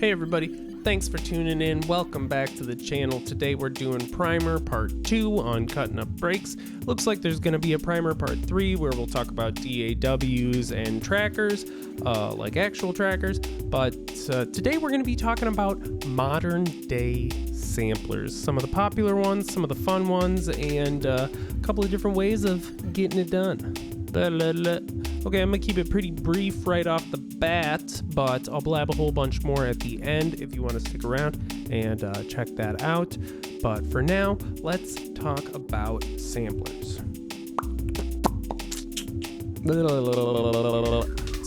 Hey everybody, thanks for tuning in. Welcome back to the channel. Today we're doing Primer Part 2 on cutting up breaks. Looks like there's going to be a Primer Part 3 where we'll talk about DAWs and trackers, like actual trackers. But today we're going to be talking about modern day samplers. Some of the popular ones, some of the fun ones, and a couple of different ways of getting it done. Okay, I'm going to keep it pretty brief right off the bat, but I'll blab a whole bunch more at the end if you want to stick around and check that out. But for now, let's talk about samplers.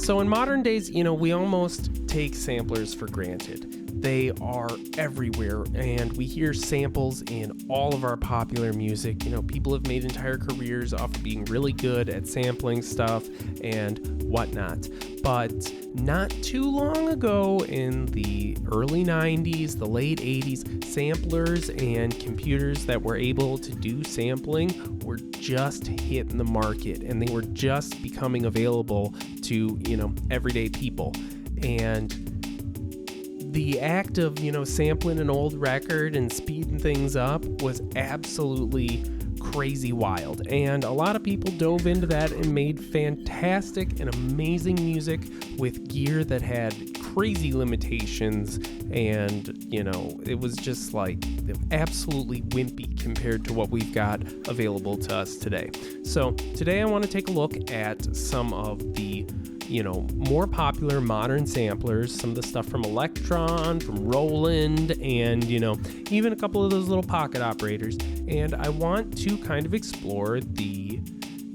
So in modern days, we almost take samplers for granted. They are everywhere, and we hear samples in all of our popular music. People have made entire careers off of being really good at sampling stuff and whatnot. But not too long ago, in the early 90s, the late 80s, samplers and computers that were able to do sampling were just hitting the market, and they were just becoming available to, everyday people. And the act of, sampling an old record and speeding things up was absolutely crazy wild. And a lot of people dove into that and made fantastic and amazing music with gear that had crazy limitations. And, it was just like absolutely wimpy compared to what we've got available to us today. So today I want to take a look at some of the more popular modern samplers, some of the stuff from Electron, from Roland, and, even a couple of those little pocket operators. And I want to kind of explore the,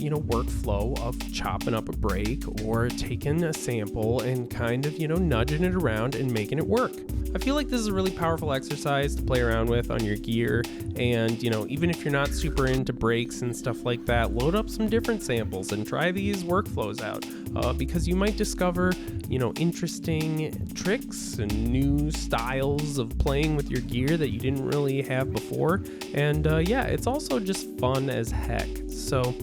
workflow of chopping up a break or taking a sample and kind of, nudging it around and making it work. I feel like this is a really powerful exercise to play around with on your gear. And, even if you're not super into breaks and stuff like that, load up some different samples and try these workflows out. Because you might discover, interesting tricks and new styles of playing with your gear that you didn't really have before. And it's also just fun as heck. So,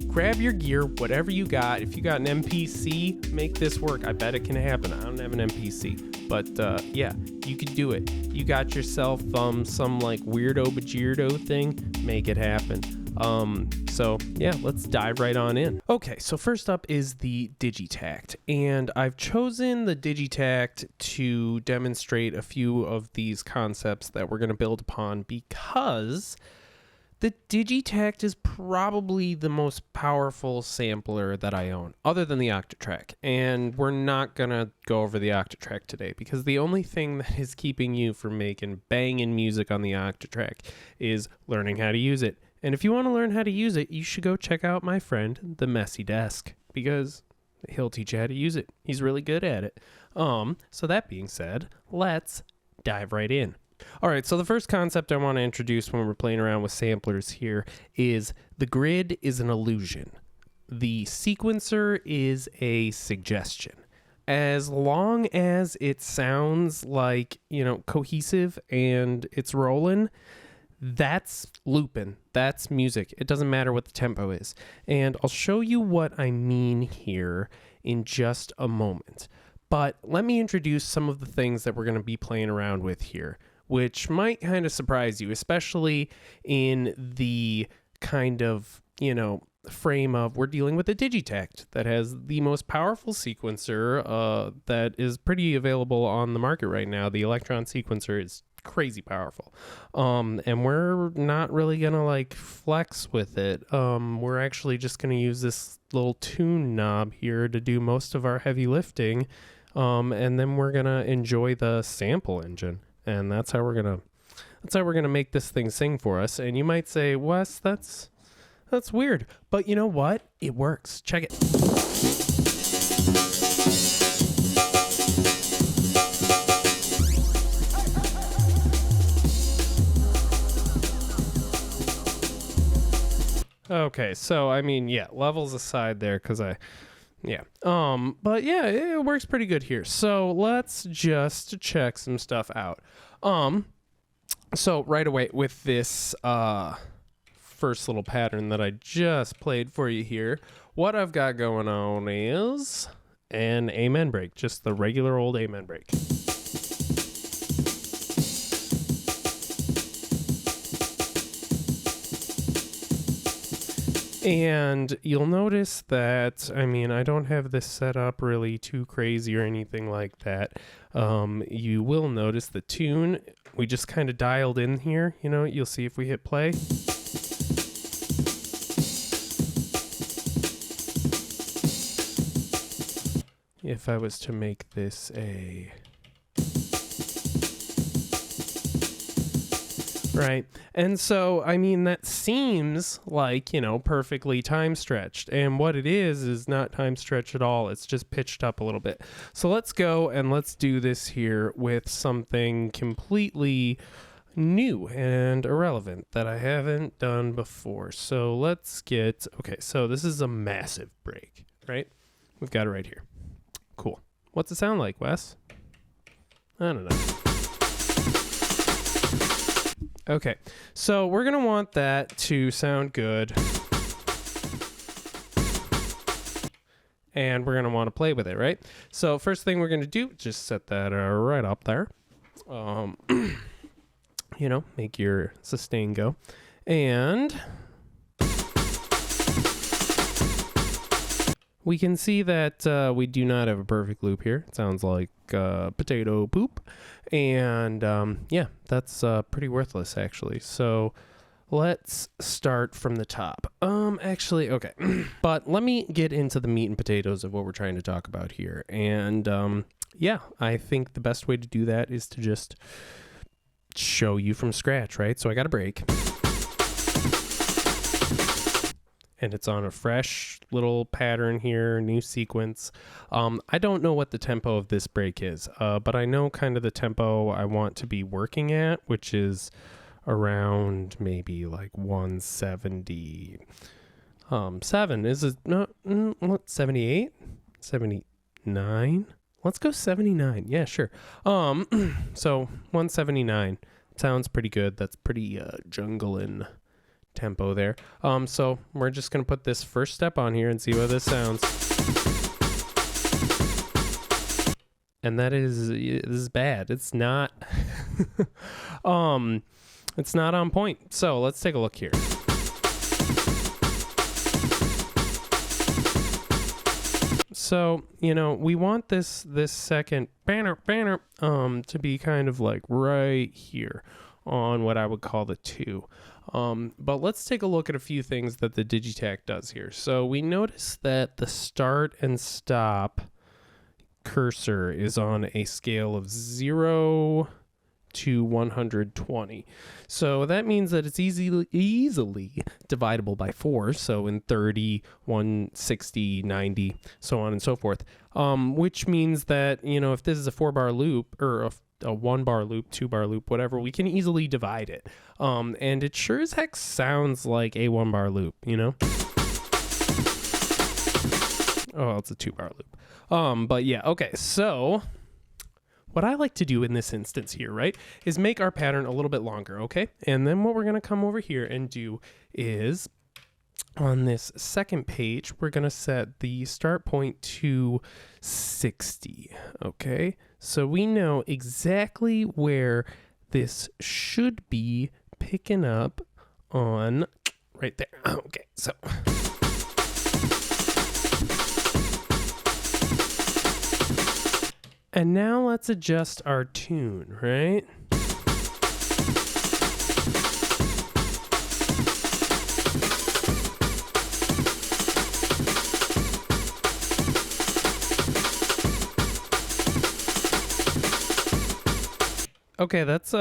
grab your gear, whatever you got. If you got an MPC, make this work. I bet it can happen. I don't have an MPC, but you could do it. You got yourself some like weirdo bajirdo thing, make it happen. Let's dive right on in. Okay, so first up is the Digitakt, and I've chosen the Digitakt to demonstrate a few of these concepts that we're going to build upon because the Digitakt is probably the most powerful sampler that I own, other than the Octatrack. And we're not going to go over the Octatrack today because the only thing that is keeping you from making banging music on the Octatrack is learning how to use it. And if you want to learn how to use it, you should go check out my friend, the Messy Desk, because he'll teach you how to use it. He's really good at it. So that being said, let's dive right in. All right, so the first concept I want to introduce when we're playing around with samplers here is the grid is an illusion. The sequencer is a suggestion. As long as it sounds like, cohesive and it's rolling, that's looping. That's music. It doesn't matter what the tempo is. And I'll show you what I mean here in just a moment. But let me introduce some of the things that we're going to be playing around with here, which might kind of surprise you, especially in the kind of, frame of we're dealing with a Digitakt that has the most powerful sequencer that is pretty available on the market right now. The Electron sequencer is crazy powerful. And we're not really going to flex with it. We're actually just going to use this little tune knob here to do most of our heavy lifting. And then we're going to enjoy the sample engine. And that's how we're gonna make this thing sing for us. And you might say, Wes, that's weird. But you know what? It works. Check it. Okay, so levels aside there, because it works pretty good here. So let's just check some stuff out. So right away with this first little pattern that I just played for you here, what I've got going on is an amen break, just the regular old amen break. And you'll notice that, I mean, I don't have this set up really too crazy or anything like that. You will notice the tune, we just kind of dialed in here, you know, you'll see if we hit play. If I was to make this a... Right. And so, I mean, that seems like, you know, perfectly time stretched. And what it is not time stretched at all. It's just pitched up a little bit. So let's go and let's do this here with something completely new and irrelevant that I haven't done before. So let's get, okay, so this is a massive break, right? We've got it right here. Cool. What's it sound like, Wes? I don't know. Okay, so we're going to want that to sound good. And we're going to want to play with it, right? So first thing we're going to do, just set that right up there. You know, make your sustain go. And we can see that we do not have a perfect loop here. It sounds like potato poop. And yeah, that's pretty worthless, actually. So let's start from the top. Actually, okay. But let me get into the meat and potatoes of what we're trying to talk about here. And yeah, I think the best way to do that is to just show you from scratch, right? So I got a break. And it's on a fresh little pattern here, new sequence. I don't know what the tempo of this break is, but I know kind of the tempo I want to be working at, which is around maybe like 177. Is it not 78? 79? Let's go 79. Yeah, sure. So 179 sounds pretty good. That's pretty jungling tempo there. So we're just going to put this first step on here and see how this sounds. And that is, this is bad. It's not, it's not on point. So let's take a look here. So, you know, we want this second banner, to be kind of like right here on what I would call the 2. But let's take a look at a few things that the Digitakt does here. So we notice that the start and stop cursor is on a scale of 0 to 120. So that means that it's easily dividable by 4. So in 30, 160, 90, so on and so forth. Which means that, you know, if this is a 4-bar loop or a 1-bar loop, 2-bar loop, whatever, we can easily divide it. And it sure as heck sounds like a 1-bar loop, you know? Oh, it's a 2-bar loop. But yeah, okay, so what I like to do in this instance here, right, is make our pattern a little bit longer, okay? And then what we're going to come over here and do is on this second page, we're going to set the start point to 60, okay? So we know exactly where this should be picking up on right there. Okay, so and now let's adjust our tune, right? Okay, that's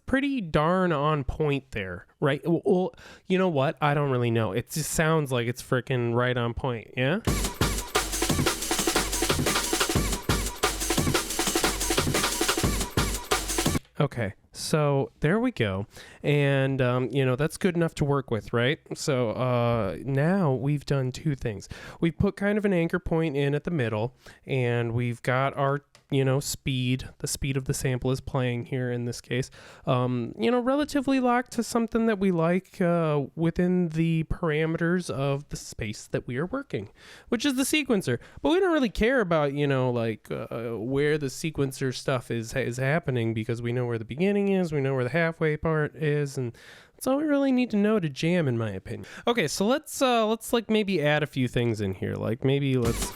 pretty darn on point there, right? Well, you know what? I don't really know. It just sounds like it's freaking right on point, yeah? Okay, so there we go. And, you know, that's good enough to work with, right? So now we've done 2 things. We've put kind of an anchor point in at the middle, and we've got our speed. The speed of the sample is playing here in this case. Relatively locked to something that we like within the parameters of the space that we are working, which is the sequencer. But we don't really care about, where the sequencer stuff is happening, because we know where the beginning is, we know where the halfway part is, and that's all we really need to know to jam, in my opinion. Okay, so let's like maybe add a few things in here. Like maybe let's...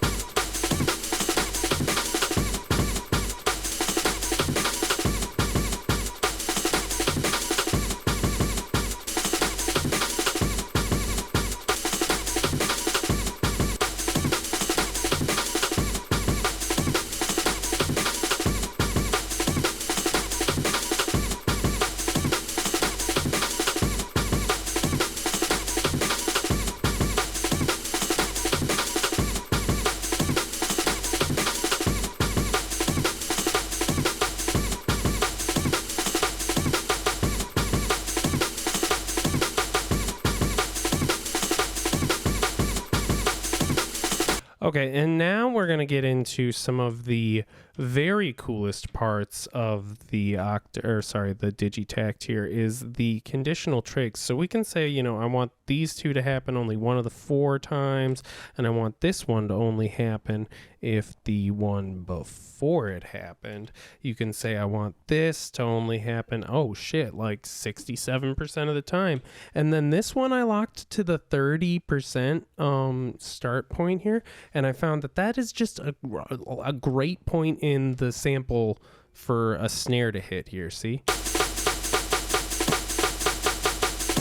Okay, and now we're going to get into some of the very coolest parts of the Digitakt here, is the conditional trigs. So we can say, I want these two to happen only one of the 4 times, and I want this one to only happen if the one before it happened. You can say I want this to only happen, like 67% of the time. And then this one I locked to the 30% start point here, and I found that is just a great point in the sample for a snare to hit here, see?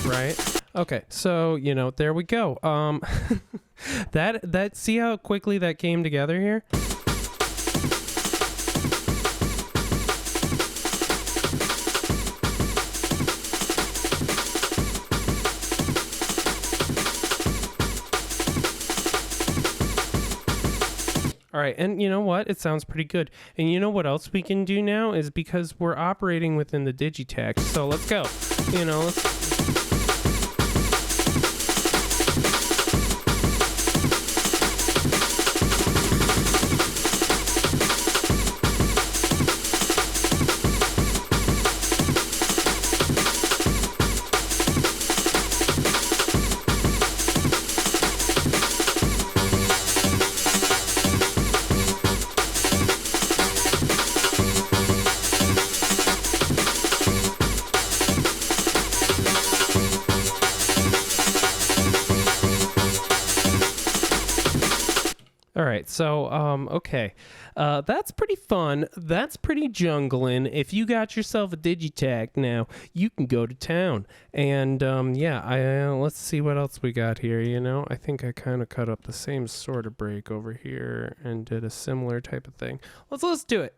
Right? Okay, so, there we go. See how quickly that came together here? All right, and you know what? It sounds pretty good. And you know what else we can do now is, because we're operating within the Digitakt, so let's go. All right, so, okay, that's pretty fun. That's pretty jungling. If you got yourself a Digitakt now, you can go to town. And, let's see what else we got here, I think I kind of cut up the same sort of break over here and did a similar type of thing. Let's do it.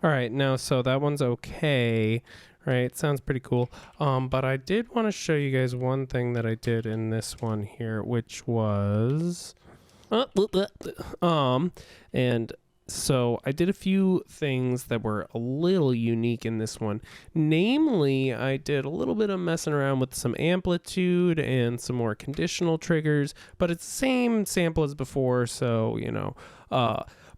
All right, now, so that one's okay, right? Sounds pretty cool. But I did want to show you guys one thing that I did in this one here, which was, and so I did a few things that were a little unique in this one. Namely, I did a little bit of messing around with some amplitude and some more conditional triggers, but it's the same sample as before, so,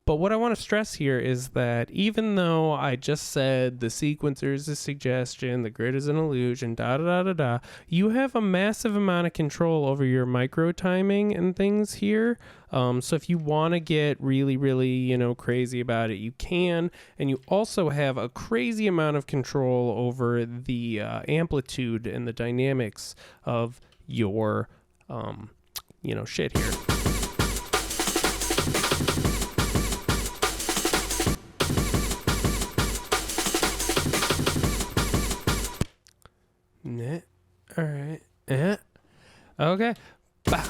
but what I want to stress here is that even though I just said the sequencer is a suggestion, the grid is an illusion, you have a massive amount of control over your micro timing and things here. So if you want to get really, really, crazy about it, you can. And you also have a crazy amount of control over the amplitude and the dynamics of your, shit here. All right. Yeah. Okay. Bah.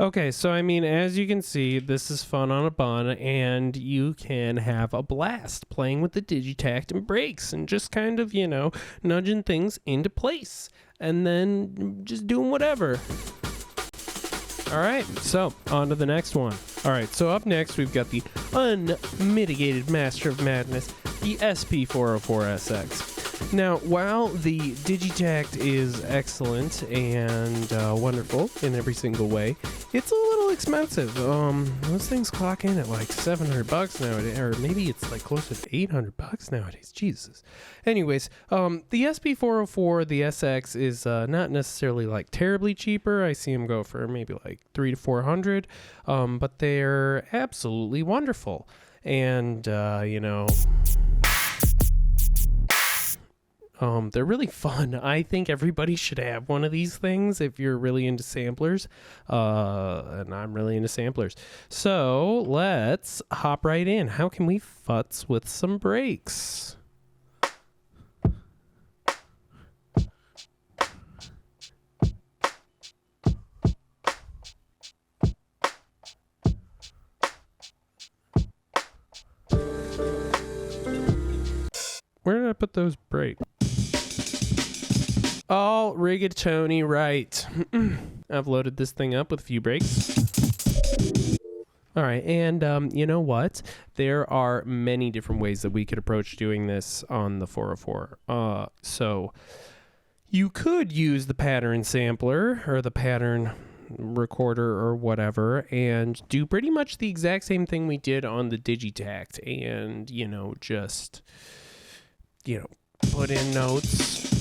Okay, so I mean, as you can see, this is fun on a bun, and you can have a blast playing with the Digitakt and brakes and just kind of, nudging things into place and then just doing whatever. All right, so on to the next one. All right, so up next, we've got the unmitigated master of madness, the SP404SX. Now, while the Digitakt is excellent and wonderful in every single way, it's a little expensive. Those things clock in at like $700 nowadays, or maybe it's like closer to $800 nowadays. Jesus. Anyways, the SP404, the SX, is not necessarily like terribly cheaper. I see them go for maybe like $300 to $400, but they're absolutely wonderful. And they're really fun. I think everybody should have one of these things if you're really into samplers. And I'm really into samplers. So let's hop right in. How can we futz with some breaks? Where did I put those brakes? Oh, rigatoni, right. I've loaded this thing up with a few brakes. All right, and you know what? There are many different ways that we could approach doing this on the 404. So you could use the pattern sampler or the pattern recorder or whatever and do pretty much the exact same thing we did on the Digi-tact and, just, put in notes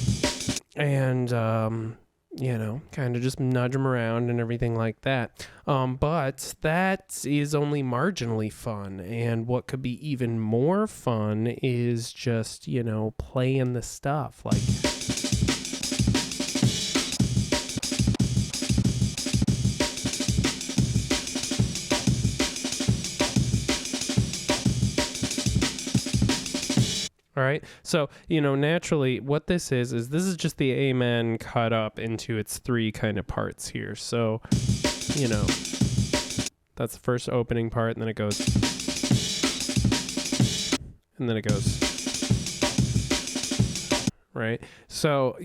and, kind of just nudge them around and everything like that. But that is only marginally fun. And what could be even more fun is just, playing the stuff. Like, all right. So, naturally what this is just the amen cut up into its three kind of parts here. So, that's the first opening part, and then it goes, and then it goes, right? So,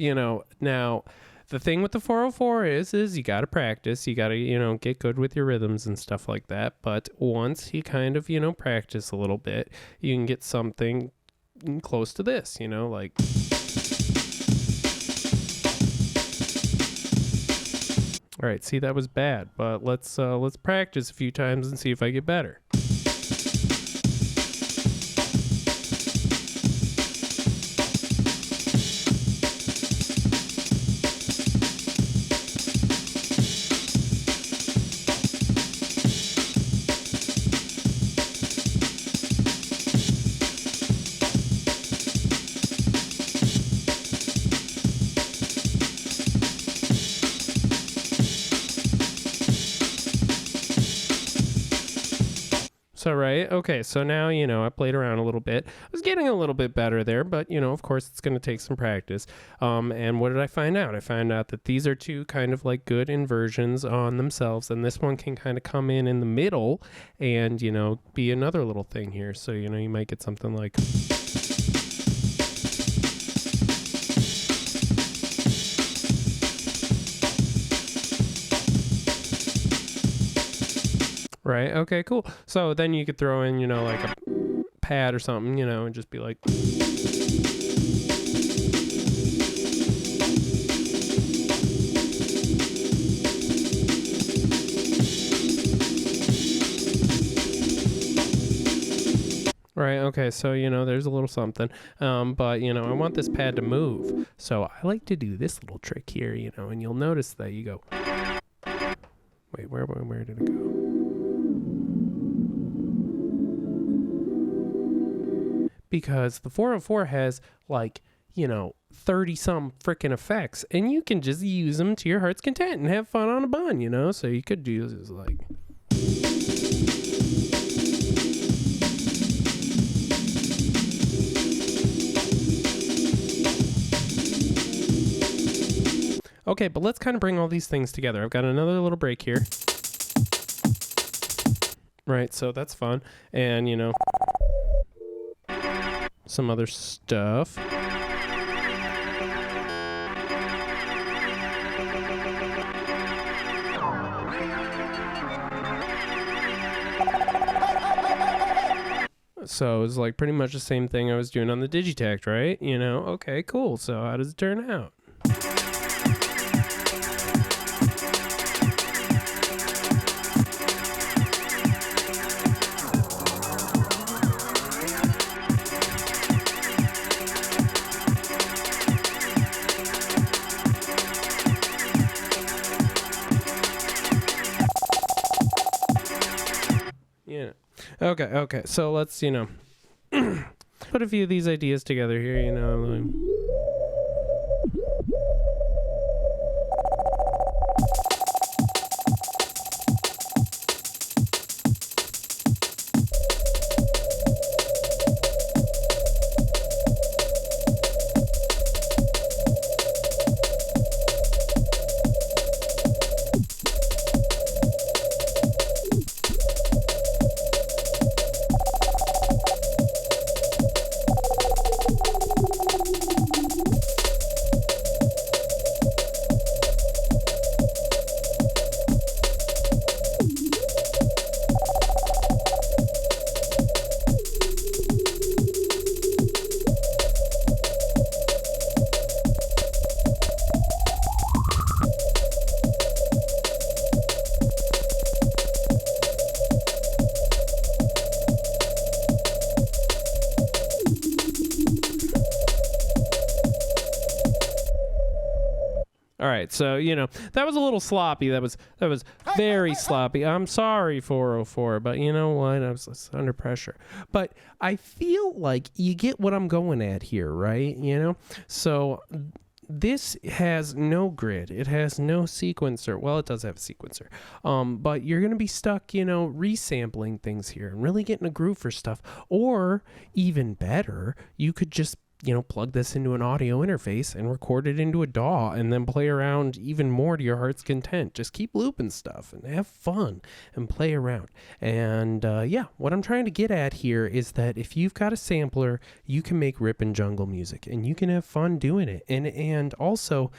now the thing with the 404 is you got to practice. You got to, get good with your rhythms and stuff like that. But once you kind of, practice a little bit, you can get something close to this, like. All right, see, that was bad, but let's practice a few times and see if I get better. So, right, okay, so now, I played around a little bit. I was getting a little bit better there, but, of course, it's going to take some practice. And what did I find out? I found out that these are two kind of like good inversions on themselves, and this one can kind of come in the middle and, be another little thing here. So, you might get something like... Right. Okay, cool. So then you could throw in, like a pad or something, and just be like. Right. Okay. So, there's a little something. But, I want this pad to move. So I like to do this little trick here, and you'll notice that you go. Wait, where did it go? Because the 404 has 30 some freaking effects, and you can just use them to your heart's content and have fun on a bun, so you could do this like. Okay, but let's kind of bring all these things together. I've got another little break here. right? So that's fun. And, some other stuff. So it's like pretty much the same thing I was doing on the Digitakt, right? Okay, cool. So how does it turn out? Okay. So let's, put a few of these ideas together here, All right, so that was a little sloppy. That was very sloppy. I'm sorry, 404, but you know what? I was under pressure. But I feel like you get what I'm going at here, right? So this has no grid. It has no sequencer. Well, it does have a sequencer. But you're going to be stuck, resampling things here and really getting a groove for stuff. Or even better, you could just plug this into an audio interface and record it into a DAW and then play around even more to your heart's content. Just keep looping stuff and have fun and play around. And what I'm trying to get at here is that if you've got a sampler, you can make rip and jungle music and you can have fun doing it. And also,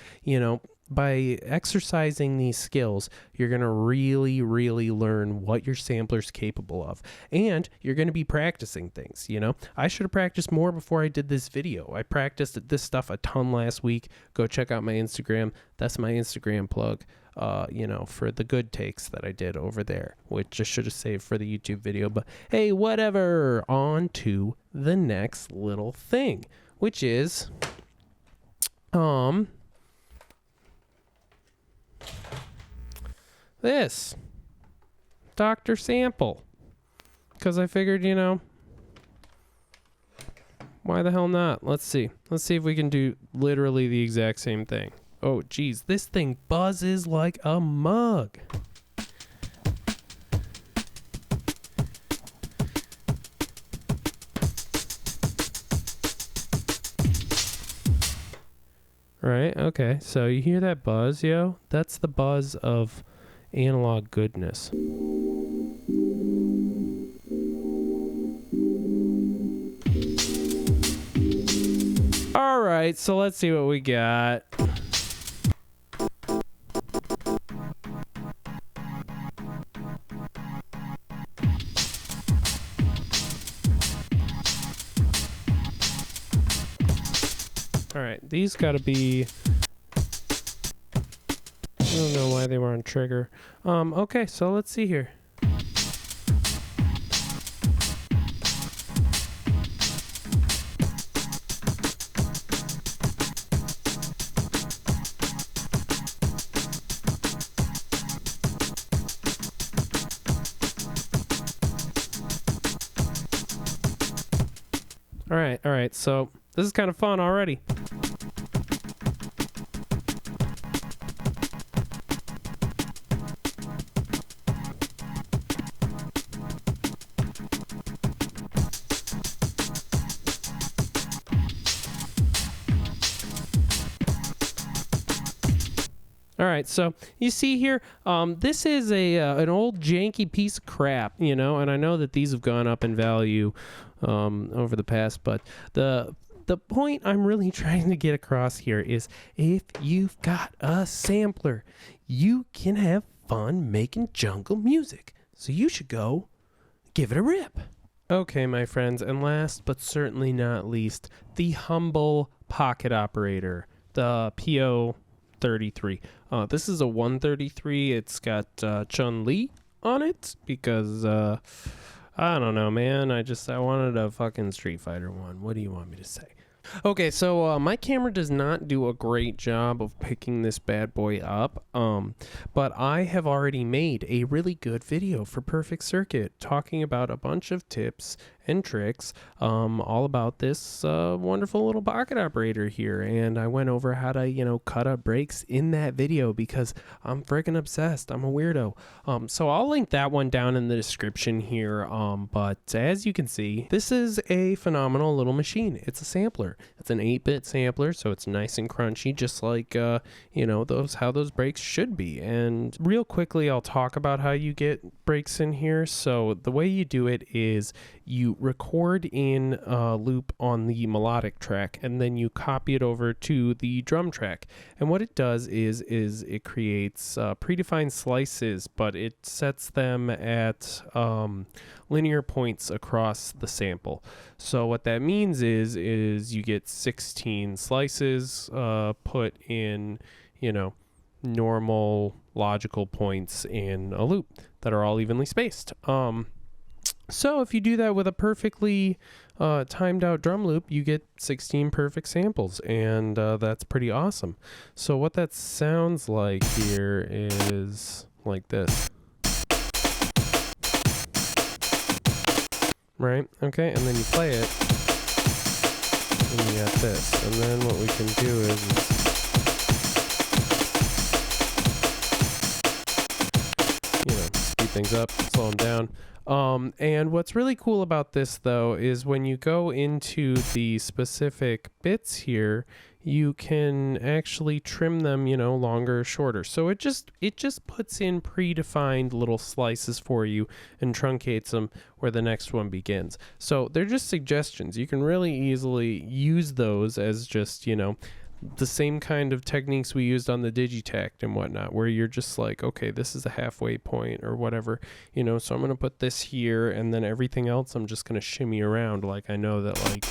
by exercising these skills, you're going to really, really learn what your sampler's capable of. And you're going to be practicing things, I should have practiced more before I did this video. I practiced this stuff a ton last week. Go check out my Instagram. That's my Instagram plug, for the good takes that I did over there, which I should have saved for the YouTube video. But hey, whatever. On to the next little thing, which is, this Dr. Sample, because I figured, why the hell not? Let's see if we can do literally the exact same thing. Oh geez, this thing buzzes like a mug. Right, okay, so you hear that buzz, yo? That's the buzz of analog goodness. All right, so let's see what we got. All right, these gotta be, I don't know why they were on trigger. Okay, so let's see here. All right, so this is kind of fun already. All right, so you see here, this is an old janky piece of crap, you know, and I know that these have gone up in value over the past, but the point I'm really trying to get across here is if you've got a sampler, you can have fun making jungle music. So you should go give it a rip. Okay, my friends, and last but certainly not least, the humble pocket operator, the PO-33. This is a 133. It's got Chun-Li on it because I don't know, man. I wanted a fucking Street Fighter one. What do you want me to say? Okay, so my camera does not do a great job of picking this bad boy up, but I have already made a really good video for Perfect Circuit talking about a bunch of tips and tricks all about this wonderful little pocket operator here, and I went over how to, you know, cut up breaks in that video because I'm freaking obsessed. I'm a weirdo. So I'll link that one down in the description here, but as you can see, this is a phenomenal little machine. It's a sampler. It's an 8-bit sampler, so it's nice and crunchy, just like you know, how those breaks should be. And real quickly, I'll talk about how you get breaks in here. So the way you do it is you record in a loop on the melodic track, and then you copy it over to the drum track. And what it does is it creates predefined slices, but it sets them at linear points across the sample. So what that means is you get 16 slices put in, you know, normal logical points in a loop that are all evenly spaced. So if you do that with a perfectly timed out drum loop, you get 16 perfect samples, and that's pretty awesome. So what that sounds like here is like this. Right? Okay, and then you play it, and you got this. And then what we can do is you know, speed things up, slow them down. And what's really cool about this, though, is when you go into the specific bits here, you can actually trim them, you know, longer or shorter. So it just puts in predefined little slices for you and truncates them where the next one begins. So they're just suggestions. You can really easily use those as just, you know, the same kind of techniques we used on the Digi-tact and whatnot, where you're just like, okay, this is a halfway point or whatever, you know, so I'm going to put this here, and then everything else I'm just going to shimmy around. Like, I know that, like,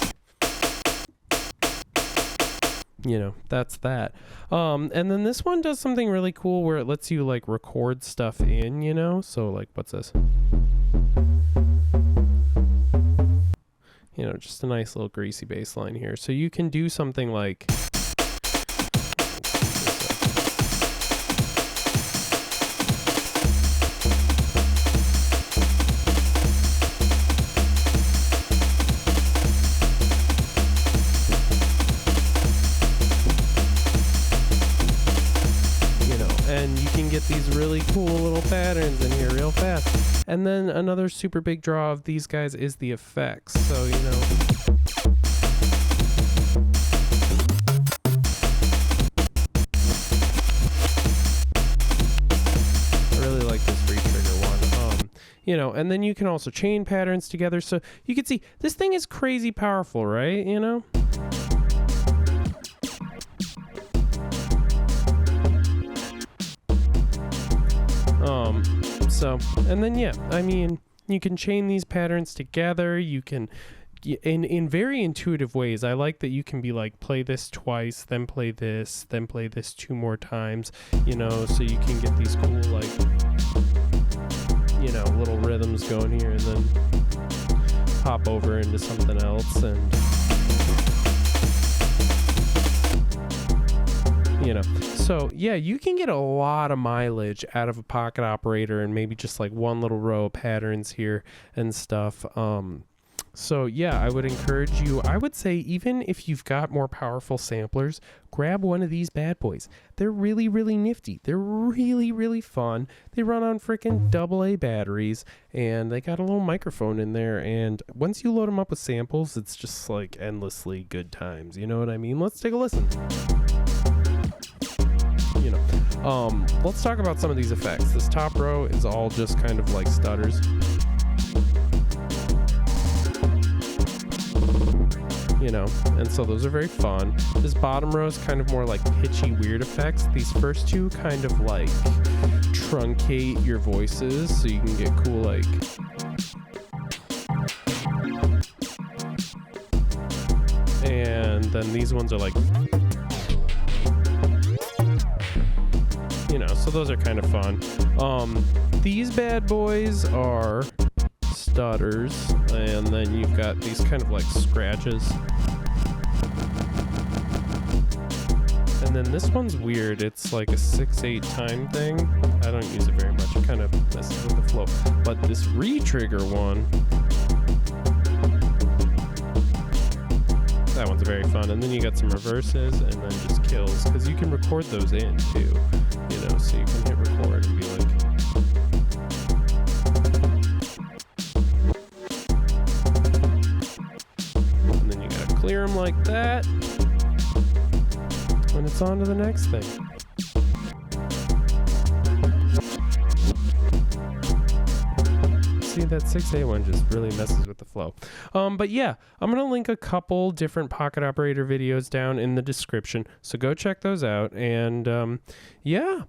you know, that's that. And then this one does something really cool where it lets you, like, record stuff in, you know, so, like, what's this? You know, just a nice little greasy bass line here. So you can do something like, and you can get these really cool little patterns in here real fast. And then another super big draw of these guys is the effects. So, you know, I really like this free trigger one. You know, and then you can also chain patterns together. So you can see this thing is crazy powerful, right? You know? So, and then, yeah, I mean, you can chain these patterns together. You can, in very intuitive ways. I like that you can be like, play this twice, then play this 2 more times, you know, so you can get these cool, like, you know, little rhythms going here, and then hop over into something else, and, you know. So yeah, you can get a lot of mileage out of a pocket operator and maybe just like one little row of patterns here and stuff. So yeah, I would encourage you, I would say even if you've got more powerful samplers, grab one of these bad boys. They're really, really nifty. They're really, really fun. They run on freaking AA batteries, and they got a little microphone in there, and once you load them up with samples, it's just like endlessly good times. You know what I mean? Let's take a listen. You know. Let's talk about some of these effects. This top row is all just kind of like stutters. You know, and so those are very fun. This bottom row is kind of more like pitchy, weird effects. These first two kind of like truncate your voices so you can get cool, like, and then these ones are like, you know, so those are kind of fun. These bad boys are stutters, and then you've got these kind of like scratches. And then this one's weird. It's like a 6/8 time thing. I don't use it very much. It kind of messes with the flow. But this re-trigger one, that one's very fun. And then you got some reverses and then just kills, because you can record those in too. You know, so you can hit record and be like, and then you gotta clear them like that. And it's on to the next thing. See, that 6/8 one just really messes with the flow. But yeah, I'm going to link a couple different pocket operator videos down in the description. So go check those out. And yeah.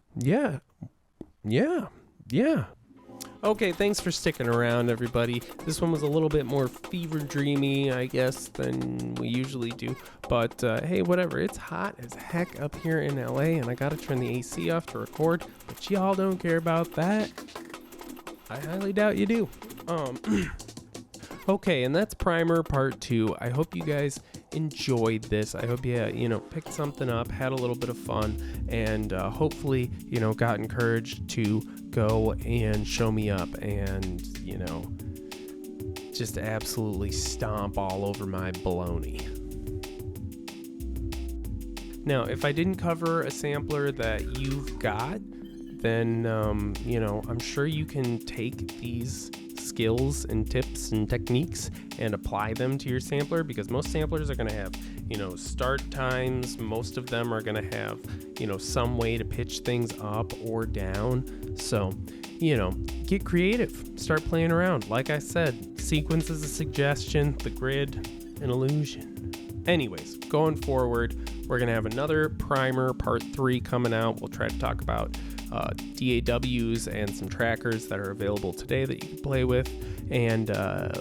Okay, thanks for sticking around, everybody. This one was a little bit more fever dreamy, I guess, than we usually do. But hey, whatever. It's hot as heck up here in LA, and I gotta turn the AC off to record. But y'all don't care about that. I highly doubt you do. Okay, and that's Primer Part 2. I hope you guys enjoyed this. I hope you picked something up, had a little bit of fun, and hopefully, got encouraged to go and show me up and, just absolutely stomp all over my baloney. Now, if I didn't cover a sampler that you've got, then, I'm sure you can take these skills and tips and techniques and apply them to your sampler, because most samplers are going to have, start times. Most of them are going to have, some way to pitch things up or down. So, get creative, start playing around. Like I said, sequence is a suggestion, the grid, an illusion. Anyways, going forward, we're going to have another Primer Part 3 coming out. We'll try to talk about DAWs and some trackers that are available today that you can play with. And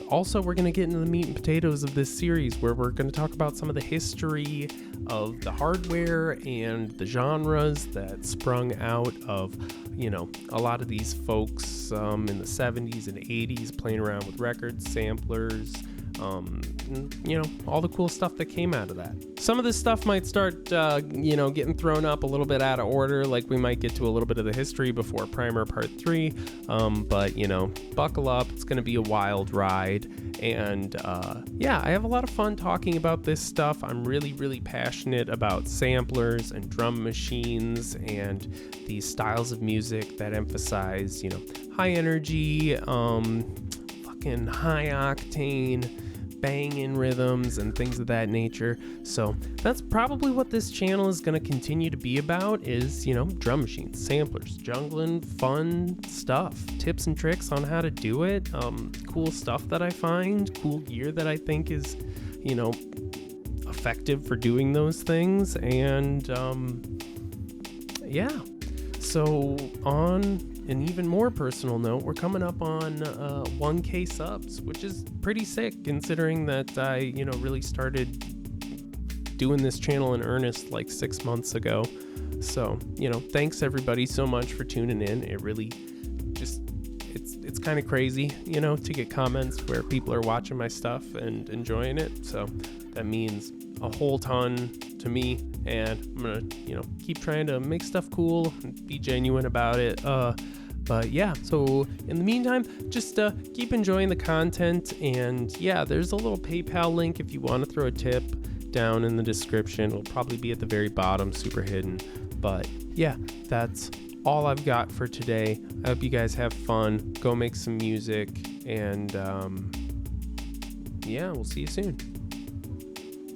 also, we're going to get into the meat and potatoes of this series, where we're going to talk about some of the history of the hardware and the genres that sprung out of, a lot of these folks in the 70s and 80s playing around with records, samplers, all the cool stuff that came out of that. Some of this stuff might start, getting thrown up a little bit out of order, like we might get to a little bit of the history before Primer Part 3, but, buckle up, it's going to be a wild ride, and, I have a lot of fun talking about this stuff. I'm really, really passionate about samplers and drum machines and these styles of music that emphasize, high energy, fucking high octane, banging rhythms and things of that nature. So that's probably what this channel is going to continue to be about, is, drum machines, samplers, jungling, fun stuff, tips and tricks on how to do it, cool stuff that I find, cool gear that I think is, effective for doing those things. And, so on an even more personal note, we're coming up on 1K subs, which is pretty sick, considering that I, really started doing this channel in earnest like 6 months ago. So, thanks everybody so much for tuning in. It really just, it's kind of crazy, to get comments where people are watching my stuff and enjoying it. So that means a whole ton to me, and I'm gonna, keep trying to make stuff cool and be genuine about it. But yeah, so in the meantime, just keep enjoying the content. And yeah, there's a little PayPal link if you want to throw a tip down in the description. It'll probably be at the very bottom, super hidden. But yeah, that's all I've got for today. I hope you guys have fun. Go make some music. And yeah, we'll see you soon.